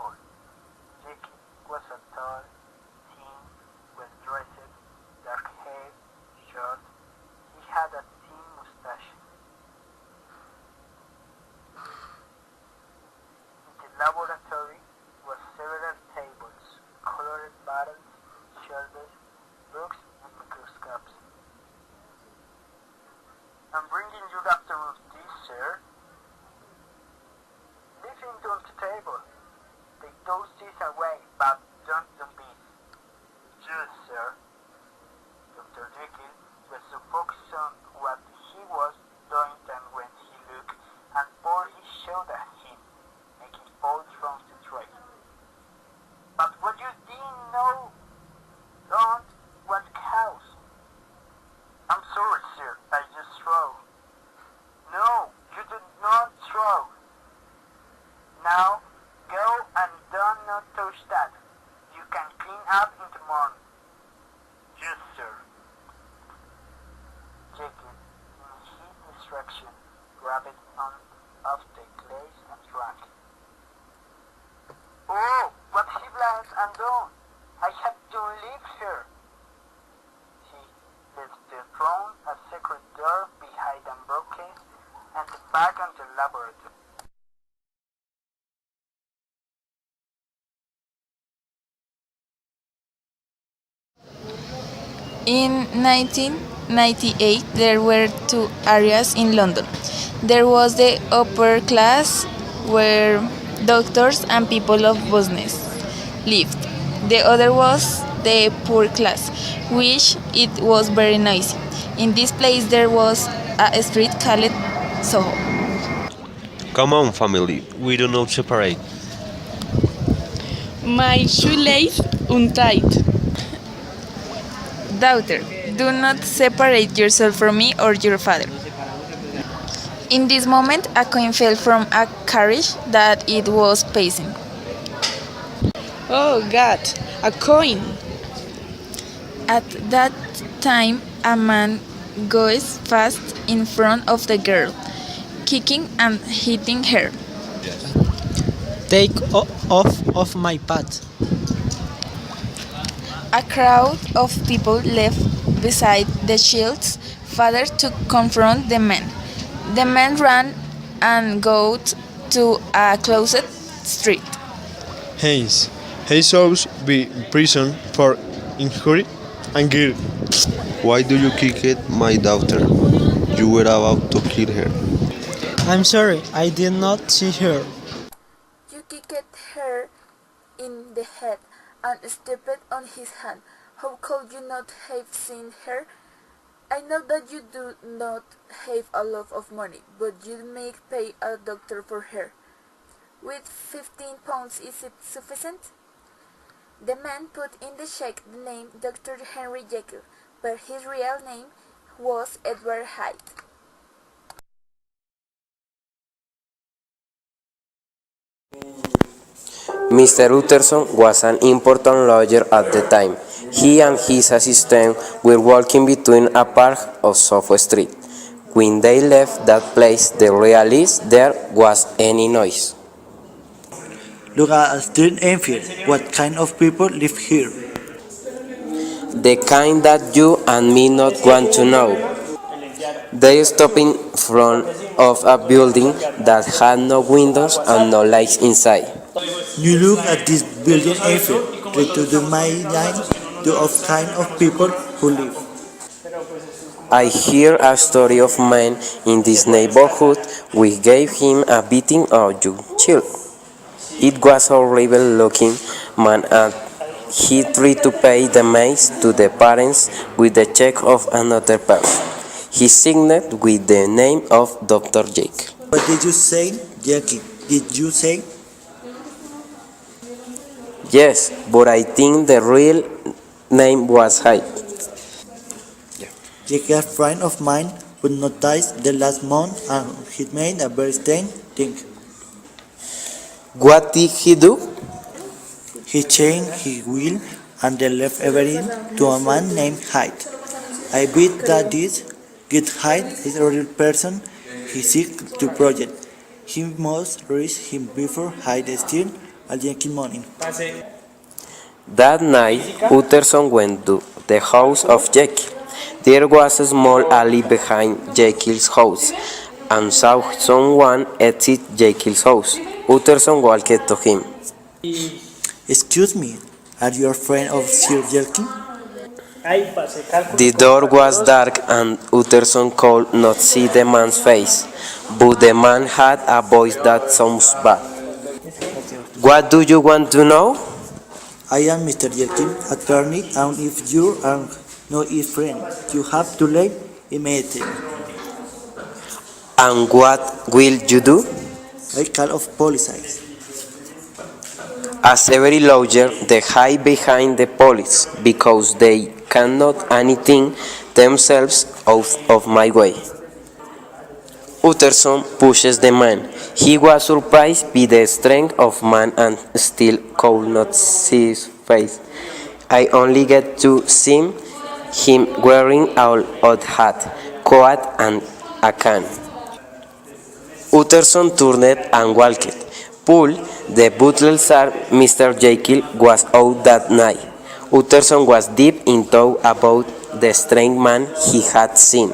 people. Jackie was a tall, thin, well-dressed, dark hair, short. He had a thin mustache. In the laboratory were several tables, colored bottles, shelves, books, and microscopes. I'm bringing you afternoon tea, sir. Leave him on the table. Take those teas away, but don't beat. Yes, sir. Dr. Jekyll was so focused on what he was doing that when he looked and poured his shot at him, making falls from the tray. But what you didn't know, don't what cows. I'm sorry, sir. I just throw. No, you did not throw. Now, go and don't not touch that. You can clean up in the morning. Yes, sir. Jekyll, in his distraction, grabbed on of the glass and drank. Oh, what he has undone! I have to leave here. He left the throne, a secret door behind them broken, and back on the laboratory. In 1998, there were two areas in London. There was the upper class, where doctors and people of business lived. The other was the poor class, which it was very noisy. In this place, there was a street called Soho. Come on, family, we do not separate. My shoelace untied. Daughter, do not separate yourself from me or your father. In this moment, a coin fell from a carriage that it was passing. Oh God, a coin. At that time, a man goes fast in front of the girl, kicking and hitting her. Take off my path. A crowd of people left beside the child's father to confront the man. The man ran and got to a closed street. Hence, he should be in prison for injury and guilt. Why do you kick it, my daughter? You were about to kill her. I'm sorry, I did not see her. You kicked her in the head and stepped on his hand. How could you not have seen her? I know that you do not have a lot of money, but you may pay a doctor for her. With £15, is it sufficient? The man put in the check the name Dr. Henry Jekyll, but his real name was Edward Hyde. Mr. Utterson was an important lawyer at the time. He and his assistant were walking between a park of Soho Street. When they left that place, the realist there was any noise. Look at a street Enfield. What kind of people live here? The kind that you and me not want to know. They stopped in front of a building that had no windows and no lights inside. You look at this building Enfield. Try to do my line to of kind of people who live. I hear a story of man in this neighborhood. We gave him a beating or you chill. It was a horrible looking man and he tried to pay the mace to the parents with the check of another person. He signed with the name of Dr. Jake. What did you say, Jackie? Did you say? Yes, but I think the real name was Hyde. Jackie, a friend of mine, would notice the last month and he made a very strange thing. What did he do? He changed his will and they left everything to a man named Hyde. I bet that this Get Hyde is a real person he seeks to project. He must reach him before Hyde steals and the next morning. That night, Utterson went to the house of Jekyll. There was a small alley behind Jekyll's house, and saw someone exit Jekyll's house. Utterson walked to him. Excuse me, are you a friend of Sir Jekyll? The door was dark, and Utterson could not see the man's face, but the man had a voice that sounds bad. What do you want to know? I am Mr. Jekyll, attorney, and if you are not his friend, you have to leave immediately. And what will you do? I call of police. As every lawyer, they hide behind the police because they cannot anything themselves out of my way. Utterson pushes the man. He was surprised by the strength of man and still could not see his face. I only get to see him wearing an odd hat, coat, and a cane. Utterson turned and walked. Paul, the butler said Mr. Jekyll was out that night. Utterson was deep in thought about the strange man he had seen.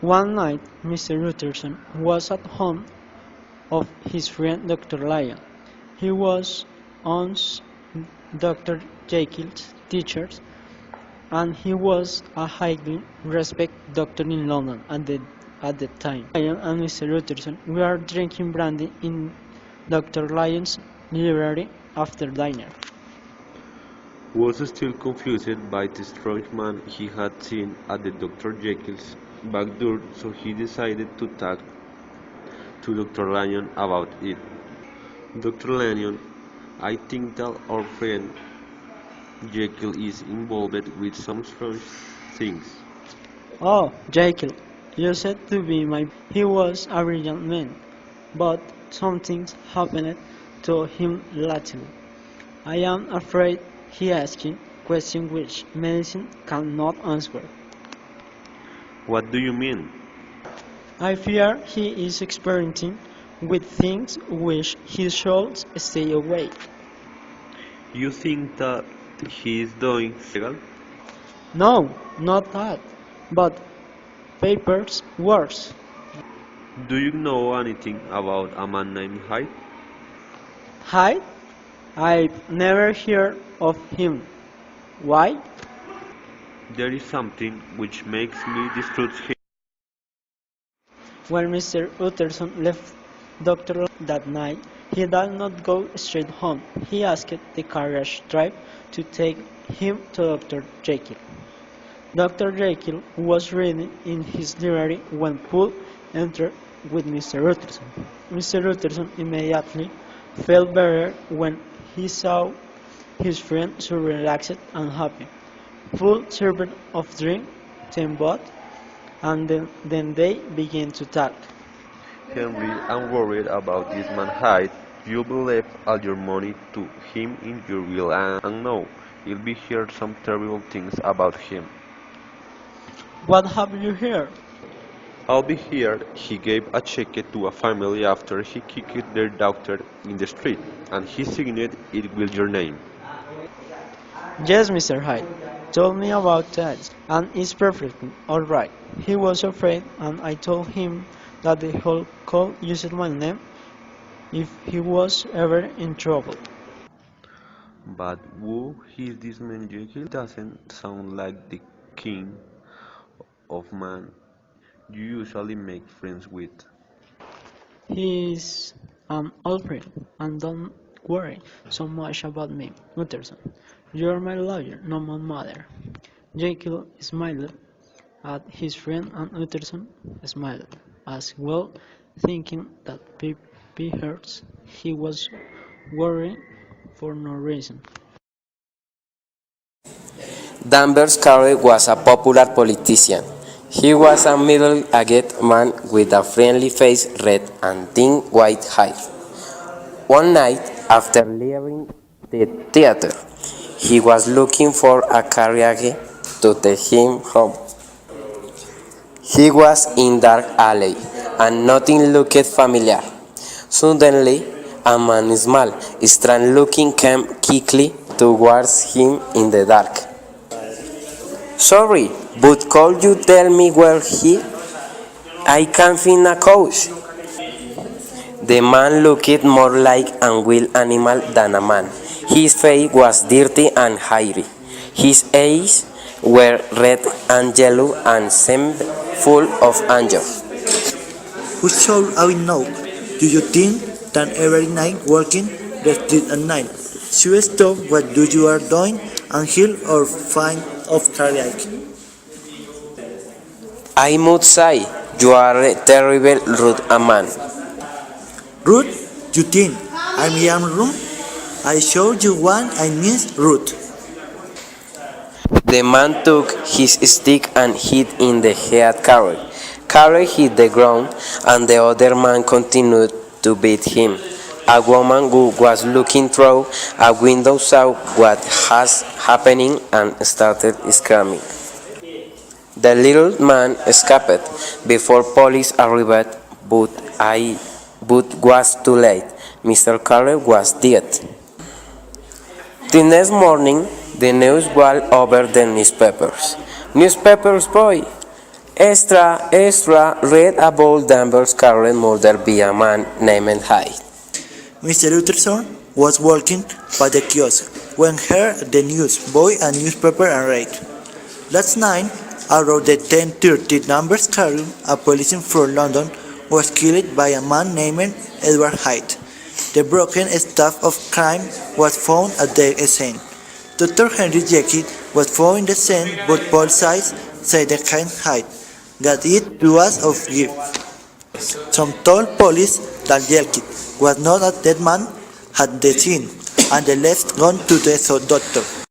One night, Mr. Utterson was at home of his friend Dr. Lyon. He was once Dr. Jekyll's teacher, and he was a highly respected doctor in London at the time. Lyon and Mr. Utterson were drinking brandy in Dr. Lyon's library after dinner. Was still confused by the strange man he had seen at the Dr. Jekyll's back door, so he decided to talk to Dr. Lyon about it. Dr. Lyon, I think that our friend Jekyll is involved with some strange things. Oh, Jekyll used to be He was a brilliant man, but some things happened to him lately. I am afraid he asking questions which medicine cannot answer. What do you mean? I fear he is experimenting with things which he should stay away. You think that he is doing illegal? No, not that, but papers worse. Do you know anything about a man named Hyde? Hyde? I've never heard of him. Why? There is something which makes me distrust him. When Mr. Utterson left Dr. that night, he did not go straight home. He asked the carriage driver to take him to Dr. Jekyll. Dr. Jekyll was reading in his library when Poole entered with Mr. Utterson. Mr. Utterson immediately felt better when he saw his friend so relaxed and happy. Poole served of drink, then both, and then they began to talk. Henry, I'm worried about this man Hyde. You believe all your money to him in your will, and now you'll be heard some terrible things about him. What have you heard? I'll be here. He gave a check to a family after he kicked their daughter in the street, and he signed it with your name. Yes, Mr. Hyde told me about that, and it's perfectly all right. He was afraid, and I told him that the whole call used my name if he was ever in trouble. But who is this man Jekyll? Doesn't sound like the king of man you usually make friends with. He's an old friend, and don't worry so much about me, Utterson. You're my lawyer, not my mother. Jekyll smiled at his friend, and Utterson smiled as well, thinking that perhaps he was worried for no reason. Danvers Carey was a popular politician. He was a middle-aged man with a friendly face, red and thin white hair. One night, after leaving the theater, he was looking for a carriage to take him home. He was in dark alley and nothing looked familiar. Suddenly, a man small, strange-looking came quickly towards him in the dark. Sorry, but could you tell me where he? I can't find a couch. The man looked more like a wild animal than a man. His face was dirty and hairy. His eyes were red and yellow and seemed full of anger. Who should I know? Do you think that every night working the street at night? Should stop what you are doing and heal or find of cardiac? I must say, you are a terrible rude man. Ruth, you think I'm young room? I show you one I miss Ruth. The man took his stick and hit in the head Carol. Carol hit the ground and the other man continued to beat him. A woman who was looking through a window saw what was happening and started screaming. The little man escaped before police arrived, but was too late. Mr. Carter was dead. The next morning, the news was over the newspapers. Newspapers boy! Extra, extra, read about Danvers Carter murdered by a man named Hyde. Mr. Utterson was walking by the kiosk when heard the news boy and newspaper arrived. Last night, around the 10:30 Danvers Carter, a policeman from London, was killed by a man named Edward Hyde. The broken staff of crime was found at the scene. Dr. Henry Jekyll was found in the scene, but police said the kind Hyde got it to us of gift. Some told police that Jekyll was not a dead man at the scene, and they left gone to the doctor.